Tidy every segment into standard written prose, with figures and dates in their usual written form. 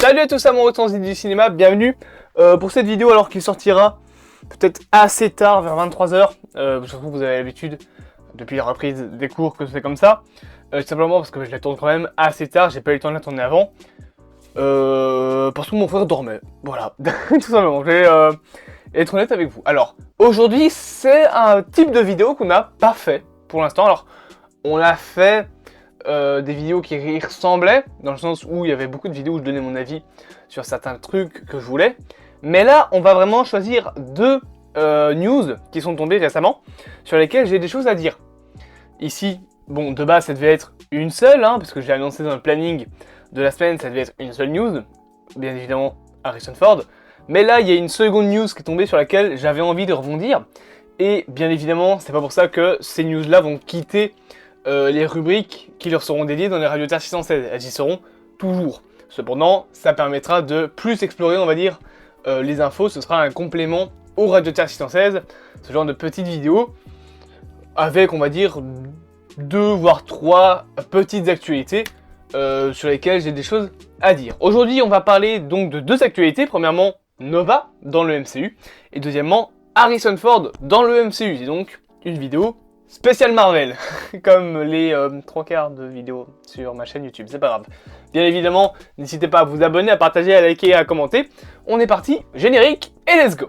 Salut à tous amoureux transit du cinéma, bienvenue pour cette vidéo alors qu'il sortira peut-être assez tard, vers 23h. Surtout vous avez l'habitude, depuis la reprise des cours, que c'est comme ça. Simplement parce que je la tourne quand même assez tard, j'ai pas eu le temps de la tourner avant. Parce que mon frère dormait, voilà, tout simplement, je vais être honnête avec vous. Alors, aujourd'hui c'est un type de vidéo qu'on n'a pas fait pour l'instant. Alors, on a fait des vidéos qui y ressemblaient, dans le sens où il y avait beaucoup de vidéos où je donnais mon avis sur certains trucs que je voulais. Mais là, on va vraiment choisir deux news qui sont tombées récemment, sur lesquelles j'ai des choses à dire. Ici, bon, de base, ça devait être une seule, parce que je l'ai annoncé dans le planning de la semaine, ça devait être une seule news, bien évidemment Harrison Ford. Mais là, il y a une seconde news qui est tombée sur laquelle j'avais envie de rebondir. Et bien évidemment, c'est pas pour ça que ces news-là vont quitter les rubriques qui leur seront dédiées dans les Radio Terre 616, elles y seront toujours. Cependant, ça permettra de plus explorer, on va dire, les infos. Ce sera un complément au Radio Terre 616, ce genre de petites vidéos, avec, on va dire, 2 voire 3 petites actualités sur lesquelles j'ai des choses à dire. Aujourd'hui, on va parler donc de deux actualités. Premièrement, Nova dans le MCU, et deuxièmement, Harrison Ford dans le MCU. C'est donc une vidéo spécial Marvel, comme les 3/4 de vidéos sur ma chaîne YouTube, c'est pas grave. Bien évidemment, n'hésitez pas à vous abonner, à partager, à liker et à commenter. On est parti, générique, et let's go!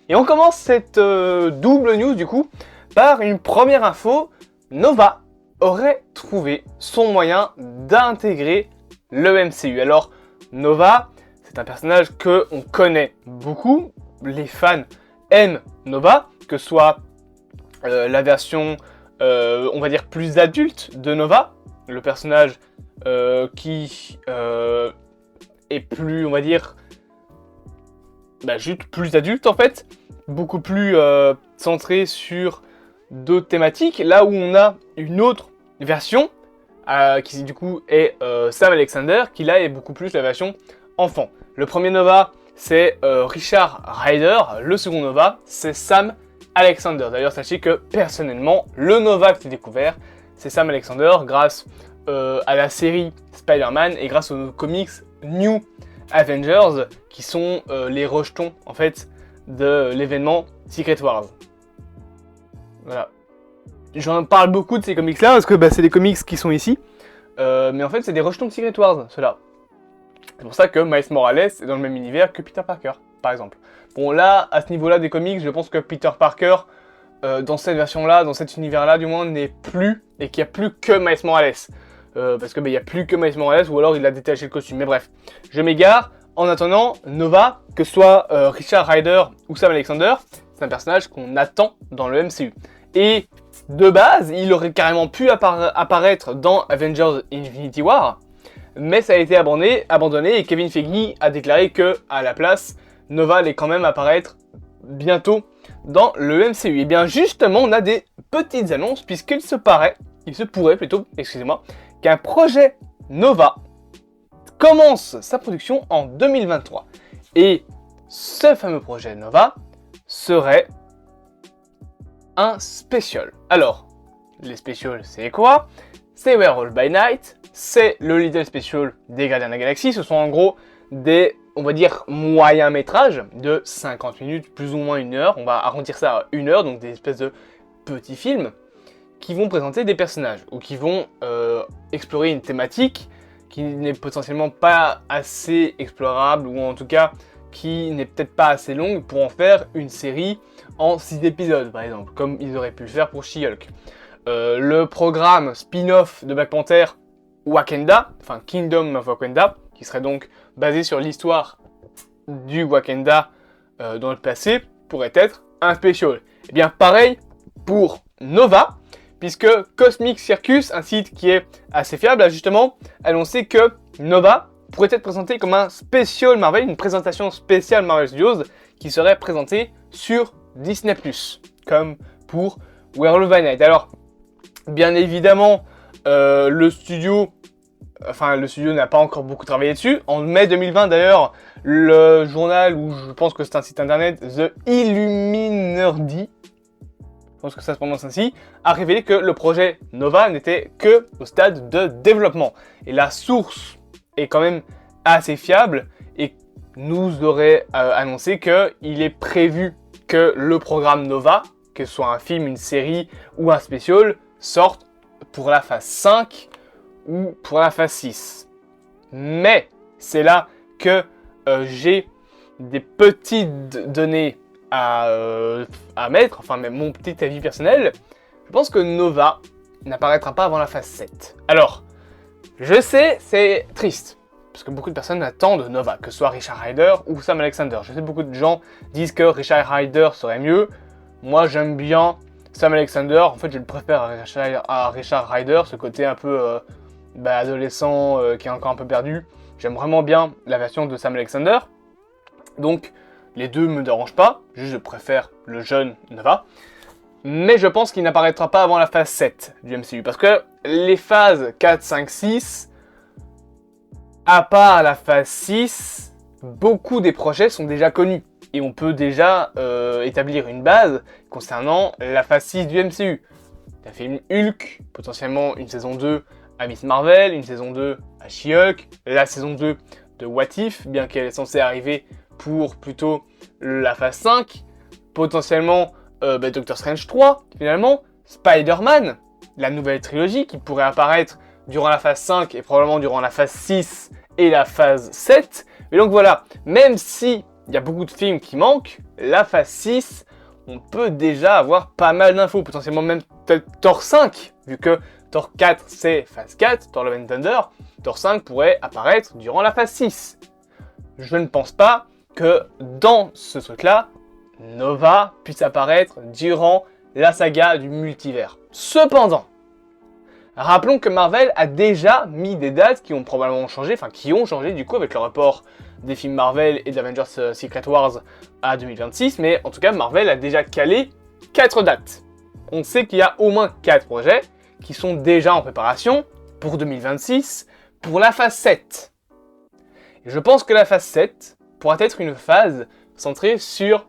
Et on commence cette double news du coup, par une première info. Nova aurait trouvé son moyen d'intégrer le MCU. Alors, Nova, c'est un personnage que on connaît beaucoup. Les fans aiment Nova, que ce soit la version, on va dire, plus adulte de Nova, le personnage qui est plus, on va dire, juste plus adulte en fait, beaucoup plus centré sur d'autres thématiques, là où on a une autre version qui du coup est Sam Alexander, qui là est beaucoup plus la version enfant. Le premier Nova c'est Richard Rider, le second Nova c'est Sam Alexander. D'ailleurs sachez que personnellement le Nova que j'ai découvert c'est Sam Alexander grâce à la série Spider-Man et grâce aux comics New Avengers qui sont les rejetons en fait de l'événement Secret Wars. Voilà. J'en parle beaucoup de ces comics là parce que c'est des comics qui sont ici. Mais en fait, c'est des rejetons de Secret Wars, ceux-là. C'est pour ça que Miles Morales est dans le même univers que Peter Parker, par exemple. Bon, là, à ce niveau-là des comics, je pense que Peter Parker, dans cette version-là, dans cet univers-là, du moins, n'est plus, et qu'il n'y a plus que Miles Morales. Parce que il n'y a plus que Miles Morales, ou alors il a détaché le costume. Mais bref, je m'égare. En attendant, Nova, que ce soit Richard Rider ou Sam Alexander, c'est un personnage qu'on attend dans le MCU. Et de base, il aurait carrément pu apparaître dans Avengers Infinity War, mais ça a été abandonné et Kevin Feige a déclaré que, à la place, Nova allait quand même apparaître bientôt dans le MCU. Et bien justement, on a des petites annonces puisqu'il se pourrait plutôt, qu'un projet Nova commence sa production en 2023. Et ce fameux projet Nova serait un special. Alors, les specials, c'est quoi? C'est Werewolf by Night, c'est le Little Special des Gardiens de la Galaxie. Ce sont en gros des, on va dire, moyens métrages de 50 minutes, plus ou moins 1 heure. On va arrondir ça à 1 heure, donc des espèces de petits films qui vont présenter des personnages ou qui vont explorer une thématique qui n'est potentiellement pas assez explorable, ou en tout cas qui n'est peut-être pas assez longue pour en faire une série en 6 épisodes par exemple, comme ils auraient pu le faire pour She-Hulk. Le programme spin-off de Black Panther, Wakanda, enfin Kingdom of Wakanda, qui serait donc basé sur l'histoire du Wakanda dans le passé, pourrait être un special. Et bien pareil pour Nova, puisque Cosmic Circus, un site qui est assez fiable, a justement annoncé que Nova pourrait être présenté comme un special Marvel, une présentation spéciale Marvel Studios qui serait présentée sur Disney+, comme pour Werewolf by Night. Alors, bien évidemment, le studio n'a pas encore beaucoup travaillé dessus. En mai 2020 d'ailleurs, le journal, ou je pense que c'est un site internet, The Illuminati Nerdy, je pense que ça se prononce ainsi, a révélé que le projet Nova n'était que au stade de développement. Et la source est quand même assez fiable et nous aurait annoncé qu'il est prévu que le programme Nova, que ce soit un film, une série ou un spécial, sorte pour la phase 5 ou pour la phase 6. Mais c'est là que j'ai des petites données à mettre, enfin même mon petit avis personnel. Je pense que Nova n'apparaîtra pas avant la phase 7. Alors, je sais, c'est triste, parce que beaucoup de personnes attendent Nova, que ce soit Richard Rider ou Sam Alexander. Je sais beaucoup de gens disent que Richard Rider serait mieux. Moi, j'aime bien Sam Alexander. En fait, je le préfère à Richard Rider, ce côté un peu adolescent qui est encore un peu perdu. J'aime vraiment bien la version de Sam Alexander. Donc, les deux me dérangent pas. Juste, je préfère le jeune Nova. Mais je pense qu'il n'apparaîtra pas avant la phase 7 du MCU. Parce que les phases 4, 5, 6, à part la phase 6, beaucoup des projets sont déjà connus. Et on peut déjà établir une base concernant la phase 6 du MCU. Un film Hulk, potentiellement une saison 2 à Miss Marvel, une saison 2 à She-Hulk, la saison 2 de What If, bien qu'elle est censée arriver pour plutôt la phase 5, potentiellement Doctor Strange 3, finalement, Spider-Man, la nouvelle trilogie qui pourrait apparaître durant la phase 5 et probablement durant la phase 6 et la phase 7. Mais donc voilà, même si il y a beaucoup de films qui manquent, la phase 6, on peut déjà avoir pas mal d'infos, potentiellement même peut-être Thor 5, vu que Thor 4 c'est phase 4, Thor Love and Thunder, Thor 5 pourrait apparaître durant la phase 6. Je ne pense pas que dans ce truc-là, Nova puisse apparaître durant la saga du multivers. Cependant, rappelons que Marvel a déjà mis des dates qui ont probablement changé, enfin qui ont changé du coup avec le report des films Marvel et d'Avengers Secret Wars à 2026, mais en tout cas Marvel a déjà calé 4 dates. On sait qu'il y a au moins 4 projets qui sont déjà en préparation pour 2026, pour la phase 7. Et je pense que la phase 7 pourra être une phase centrée sur,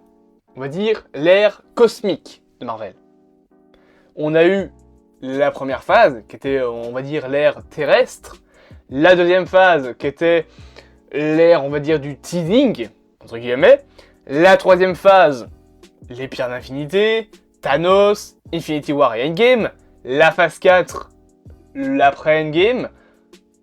on va dire, l'ère cosmique de Marvel. On a eu la première phase, qui était, on va dire, l'ère terrestre. La deuxième phase, qui était l'ère, on va dire, du teasing, entre guillemets. La troisième phase, les pierres d'infinité, Thanos, Infinity War et Endgame. La phase 4, l'après-Endgame.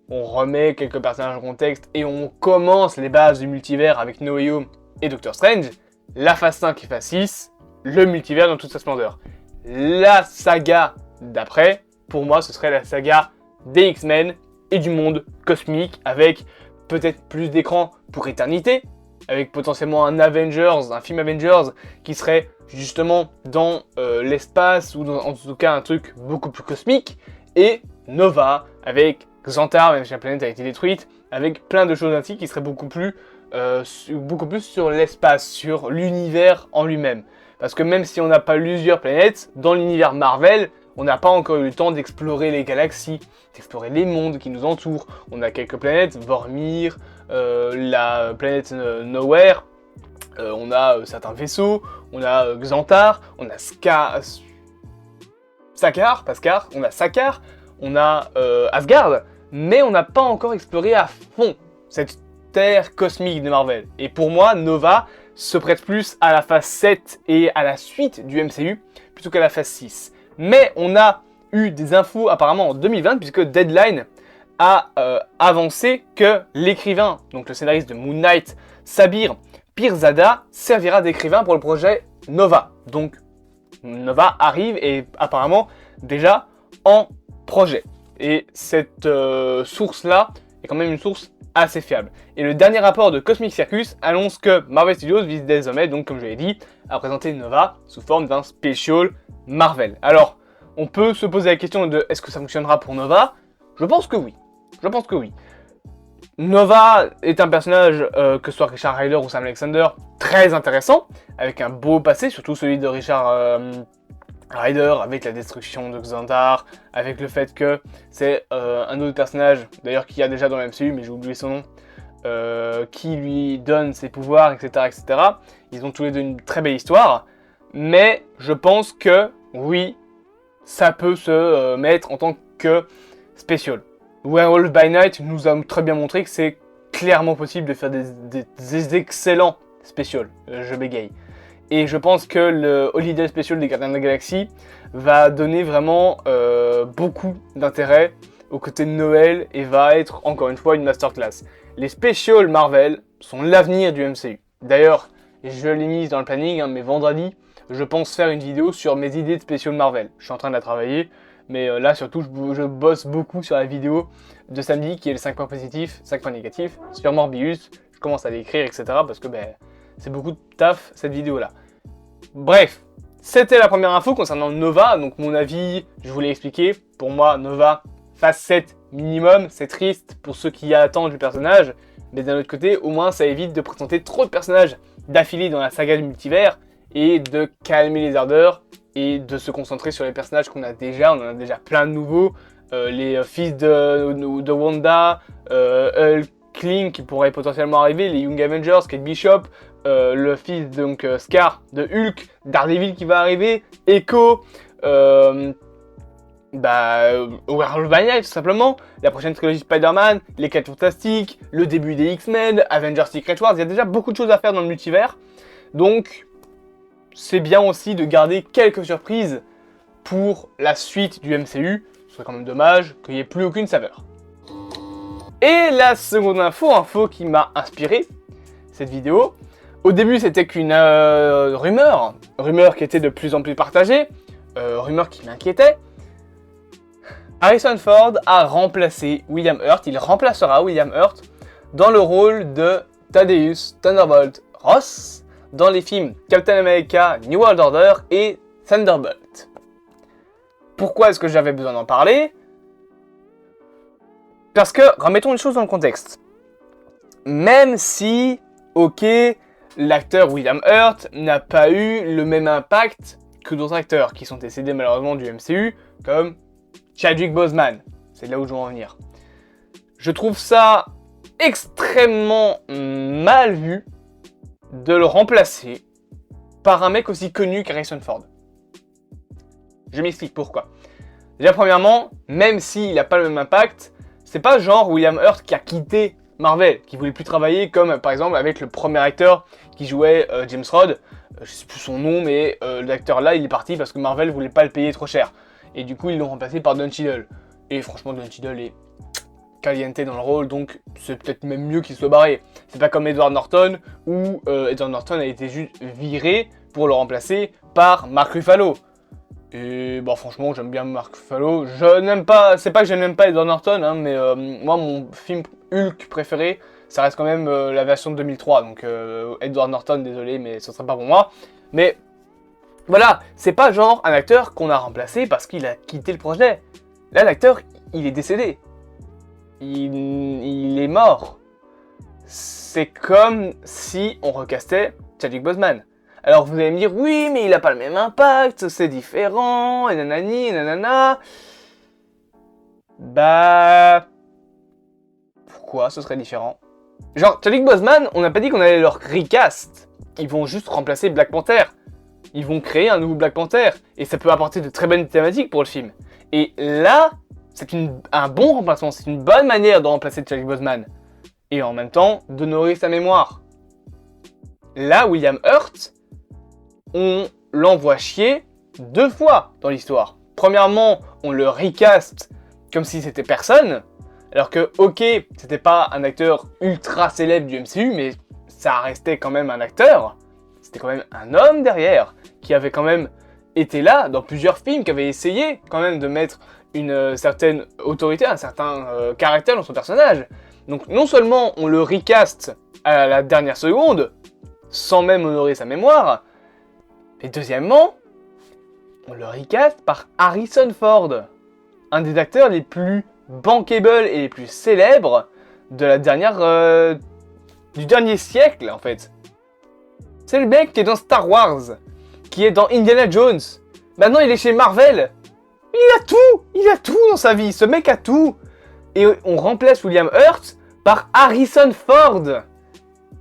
On remet quelques personnages en contexte et on commence les bases du multivers avec No Way Home et Doctor Strange. La phase 5 et phase 6, le multivers dans toute sa splendeur. La saga d'après, pour moi, ce serait la saga des X-Men et du monde cosmique, avec peut-être plus d'écran pour éternité, avec potentiellement un film Avengers qui serait justement dans l'espace, ou en tout cas un truc beaucoup plus cosmique, et Nova, avec Xantar, même si la planète a été détruite, avec plein de choses ainsi qui seraient beaucoup plus sur l'espace, sur l'univers en lui-même. Parce que même si on n'a pas plusieurs planètes, dans l'univers Marvel, on n'a pas encore eu le temps d'explorer les galaxies, d'explorer les mondes qui nous entourent. On a quelques planètes, Vormir, la planète Nowhere, on a certains vaisseaux, on a Xantar, on a Sakaar, on a Sakaar, on a Asgard, mais on n'a pas encore exploré à fond cette terre cosmique de Marvel. Et pour moi, Nova se prête plus à la phase 7 et à la suite du MCU, plutôt qu'à la phase 6. Mais on a eu des infos apparemment en 2020, puisque Deadline a avancé que l'écrivain, donc le scénariste de Moon Knight, Sabir Pirzada, servira d'écrivain pour le projet Nova. Donc Nova arrive et apparemment déjà en projet. Et cette source-là est quand même une source assez fiable. Et le dernier rapport de Cosmic Circus annonce que Marvel Studios vise désormais, donc comme je l'ai dit, à présenter Nova sous forme d'un special Marvel. Alors, on peut se poser la question de est-ce que ça fonctionnera pour Nova? Je pense que oui. Nova est un personnage, que ce soit Richard Rider ou Sam Alexander, très intéressant, avec un beau passé, surtout celui de Richard Rider, avec la destruction de Xantar, avec le fait que c'est un autre personnage, d'ailleurs qu'il y a déjà dans le MCU, mais j'ai oublié son nom, qui lui donne ses pouvoirs, etc., etc. Ils ont tous les deux une très belle histoire, Mais je pense que, oui, ça peut se mettre en tant que spécial. Werewolf by Night nous a très bien montré que c'est clairement possible de faire des excellents spécials. Je bégaye. Et je pense que le Holiday Special des Gardiens de la Galaxie va donner vraiment beaucoup d'intérêt au côté de Noël et va être encore une fois une masterclass. Les specials Marvel sont l'avenir du MCU. D'ailleurs, je l'ai mise dans le planning, mais vendredi, je pense faire une vidéo sur mes idées de special Marvel. Je suis en train de la travailler, mais là surtout je bosse beaucoup sur la vidéo de samedi qui est le 5 points positifs, 5 points négatifs sur Morbius. Je commence à l'écrire, etc. parce que c'est beaucoup de taf cette vidéo là. Bref, c'était la première info concernant Nova, donc mon avis, je vous l'ai expliqué. Pour moi, Nova, phase 7 minimum, c'est triste pour ceux qui attendent du personnage, mais d'un autre côté, au moins ça évite de présenter trop de personnages d'affilée dans la saga du multivers et de calmer les ardeurs et de se concentrer sur les personnages qu'on a déjà. On en a déjà plein de nouveaux, les fils de Wanda, Hulk, Kling qui pourrait potentiellement arriver, les Young Avengers, Kate Bishop, le fils donc Scar de Hulk, Daredevil qui va arriver, Echo, Werewolf by Night tout simplement, la prochaine trilogie Spider-Man, les 4 Fantastiques, le début des X-Men, Avengers Secret Wars, il y a déjà beaucoup de choses à faire dans le multivers, donc c'est bien aussi de garder quelques surprises pour la suite du MCU, ce serait quand même dommage qu'il n'y ait plus aucune saveur. Et la seconde info qui m'a inspiré cette vidéo, au début c'était qu'une rumeur qui était de plus en plus partagée, rumeur qui m'inquiétait. Harrison Ford a remplacé William Hurt, il remplacera William Hurt dans le rôle de Thaddeus Thunderbolt Ross dans les films Captain America, New World Order et Thunderbolt. Pourquoi est-ce que j'avais besoin d'en parler ? Parce que, remettons une chose dans le contexte. Même si, ok, l'acteur William Hurt n'a pas eu le même impact que d'autres acteurs qui sont décédés malheureusement du MCU, comme Chadwick Boseman. C'est là où je veux en venir. Je trouve ça extrêmement mal vu de le remplacer par un mec aussi connu qu'Harrison Ford. Je m'explique pourquoi. Déjà, premièrement, même s'il n'a pas le même impact, c'est pas genre William Hurt qui a quitté Marvel, qui voulait plus travailler comme par exemple avec le premier acteur qui jouait James Rhodes, je sais plus son nom, mais l'acteur là il est parti parce que Marvel voulait pas le payer trop cher. Et du coup ils l'ont remplacé par Don Cheadle. Et franchement Don Cheadle est caliente dans le rôle, donc c'est peut-être même mieux qu'il soit barré. C'est pas comme Edward Norton, où Edward Norton a été juste viré pour le remplacer par Mark Ruffalo. Et bon, franchement, j'aime bien Mark Ruffalo. Je n'aime pas, c'est pas que je n'aime pas Edward Norton, hein, mais moi, mon film Hulk préféré, ça reste quand même la version de 2003. Donc, Edward Norton, désolé, mais ce serait pas pour moi. Mais voilà, c'est pas genre un acteur qu'on a remplacé parce qu'il a quitté le projet. Là, l'acteur, il est décédé. Il est mort. C'est comme si on recastait Chadwick Boseman. Alors vous allez me dire, oui, mais il a pas le même impact, c'est différent, et nanani, et nanana. Bah... Pourquoi ce serait différent ? Genre, Chadwick Boseman, on n'a pas dit qu'on allait leur recast. Ils vont juste remplacer Black Panther. Ils vont créer un nouveau Black Panther. Et ça peut apporter de très bonnes thématiques pour le film. Et là, c'est un bon remplacement, c'est une bonne manière de remplacer Chadwick Boseman. Et en même temps, d'honorer sa mémoire. Là, William Hurt, on l'envoie chier 2 fois dans l'histoire. Premièrement, on le recast comme si c'était personne, alors que, ok, c'était pas un acteur ultra célèbre du MCU, mais ça restait quand même un acteur. C'était quand même un homme derrière, qui avait quand même été là dans plusieurs films, qui avait essayé quand même de mettre une certaine autorité, un certain caractère dans son personnage. Donc non seulement on le recast à la dernière seconde, sans même honorer sa mémoire, et deuxièmement, on le recast par Harrison Ford, un des acteurs les plus bankable et les plus célèbres de la dernière, du dernier siècle en fait. C'est le mec qui est dans Star Wars, qui est dans Indiana Jones. Maintenant il est chez Marvel. Il a tout dans sa vie, ce mec a tout. Et on remplace William Hurt par Harrison Ford.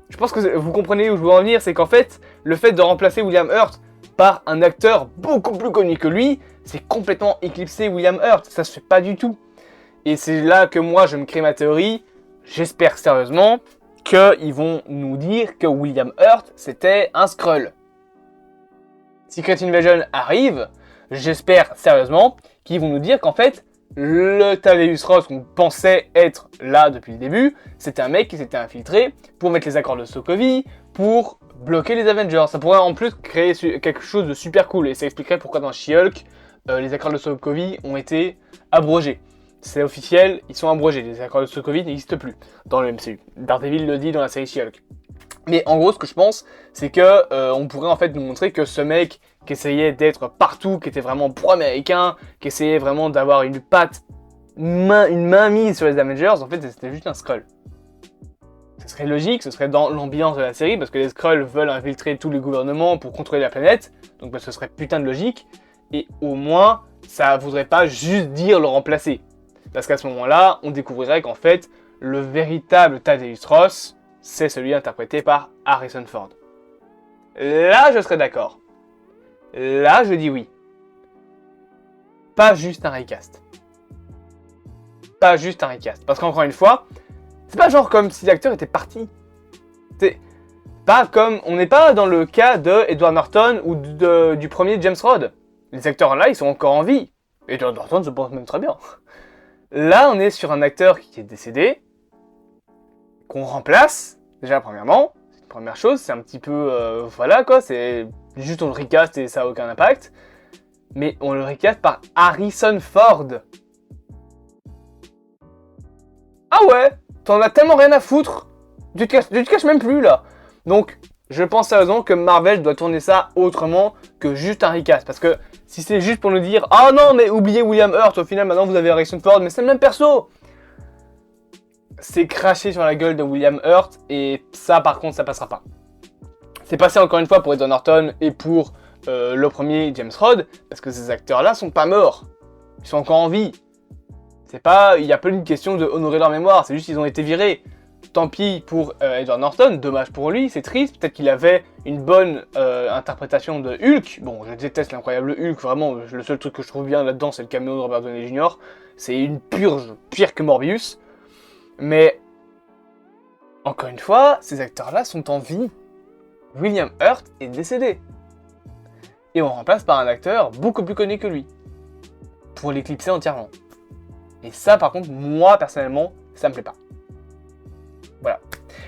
Je pense que vous comprenez où je veux en venir, c'est qu'en fait, le fait de remplacer William Hurt par un acteur beaucoup plus connu que lui, c'est complètement éclipser William Hurt. Ça se fait pas du tout. Et c'est là que moi je me crée ma théorie. J'espère sérieusement qu'ils vont nous dire que William Hurt c'était un Skrull. Secret Invasion arrive, j'espère sérieusement qu'ils vont nous dire qu'en fait, le Thaddeus Ross qu'on pensait être là depuis le début, c'était un mec qui s'était infiltré pour mettre les accords de Sokovie, pour bloquer les Avengers. Ça pourrait en plus créer quelque chose de super cool et ça expliquerait pourquoi dans She-Hulk, les accords de Sokovie ont été abrogés. C'est officiel, ils sont abrogés, les accords de Sokovie n'existent plus dans le MCU. Daredevil le dit dans la série She-Hulk. Mais en gros, ce que je pense, c'est que on pourrait en fait nous montrer que ce mec qui essayait d'être partout, qui était vraiment pro-américain, qui essayait vraiment d'avoir une main mise sur les Avengers, en fait, c'était juste un Skrull. Ce serait logique, ce serait dans l'ambiance de la série, parce que les Skrulls veulent infiltrer tous les gouvernements pour contrôler la planète, donc bah, ce serait putain de logique, et au moins, ça voudrait pas juste dire le remplacer. Parce qu'à ce moment-là, on découvrirait qu'en fait, le véritable Thaddeus Ross, c'est celui interprété par Harrison Ford. Là, je serais d'accord. Là, je dis oui. Pas juste un recast. Pas juste un recast. Parce qu'encore une fois, c'est pas genre comme si l'acteur était parti. C'est pas comme... On n'est pas dans le cas de Edward Norton ou du premier James Rhodes. Les acteurs là, ils sont encore en vie. Edward Norton se porte même très bien. Là, on est sur un acteur qui est décédé, qu'on remplace, déjà premièrement. C'est une première chose, c'est un petit peu... voilà quoi, c'est juste on le recast et ça n'a aucun impact. Mais on le recast par Harrison Ford. Ah ouais, t'en as tellement rien à foutre. Tu te caches même plus là. Donc, je pense sérieusement que Marvel doit tourner ça autrement que juste un recast. Parce que si c'est juste pour nous dire « Ah non, mais oubliez William Hurt, au final maintenant vous avez Harrison Ford, mais c'est le même perso !» C'est cracher sur la gueule de William Hurt et ça par contre ça passera pas. C'est passé encore une fois pour Edward Norton et pour le premier James Rhodes, parce que ces acteurs-là sont pas morts. Ils sont encore en vie. C'est pas, il y a pas une question de honorer leur mémoire, c'est juste qu'ils ont été virés. Tant pis pour Edward Norton, dommage pour lui, c'est triste. Peut-être qu'il avait une bonne interprétation de Hulk. Bon, je déteste l'incroyable Hulk, vraiment, le seul truc que je trouve bien là-dedans, c'est le caméo de Robert Downey Jr. C'est une purge, pire que Morbius. Mais, encore une fois, ces acteurs-là sont en vie. William Hurt est décédé. Et on remplace par un acteur beaucoup plus connu que lui. Pour l'éclipser entièrement. Et ça, par contre, moi, personnellement, ça me plaît pas. Voilà.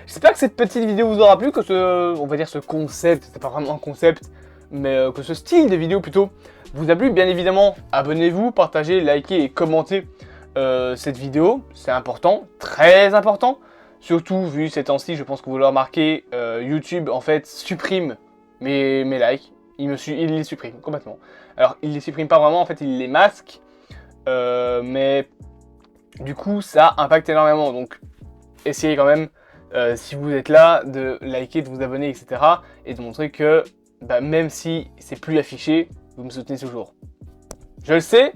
J'espère que cette petite vidéo vous aura plu, que ce concept, c'est pas vraiment un concept, mais que ce style de vidéo plutôt vous a plu. Bien évidemment, abonnez-vous, partagez, likez et commentez cette vidéo. C'est important, très important. Surtout, vu ces temps-ci, je pense que vous l'aurez remarqué, YouTube, en fait, supprime mes likes. Il les supprime complètement. Alors, il les supprime pas vraiment, en fait, il les masque. Mais du coup, ça impacte énormément. Donc, essayez quand même, si vous êtes là, de liker, de vous abonner, etc. Et de montrer que, même si c'est plus affiché, vous me soutenez toujours. Je le sais,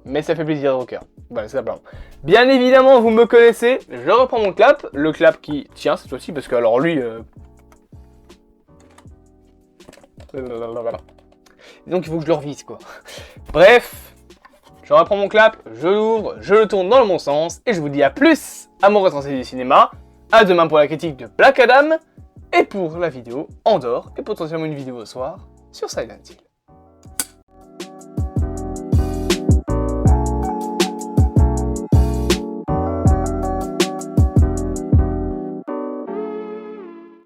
mais ça fait plaisir au cœur. Voilà, c'est simplement. Bien évidemment, vous me connaissez, je reprends mon clap. Le clap qui tient cette fois-ci, parce que alors lui... Donc il faut que je le revise, quoi. Bref, je reprends mon clap, je l'ouvre, je le tourne dans le bon sens, et je vous dis à plus à mon rétro du cinéma. À demain pour la critique de Black Adam, et pour la vidéo Andor, et potentiellement une vidéo au soir sur Silent Hill.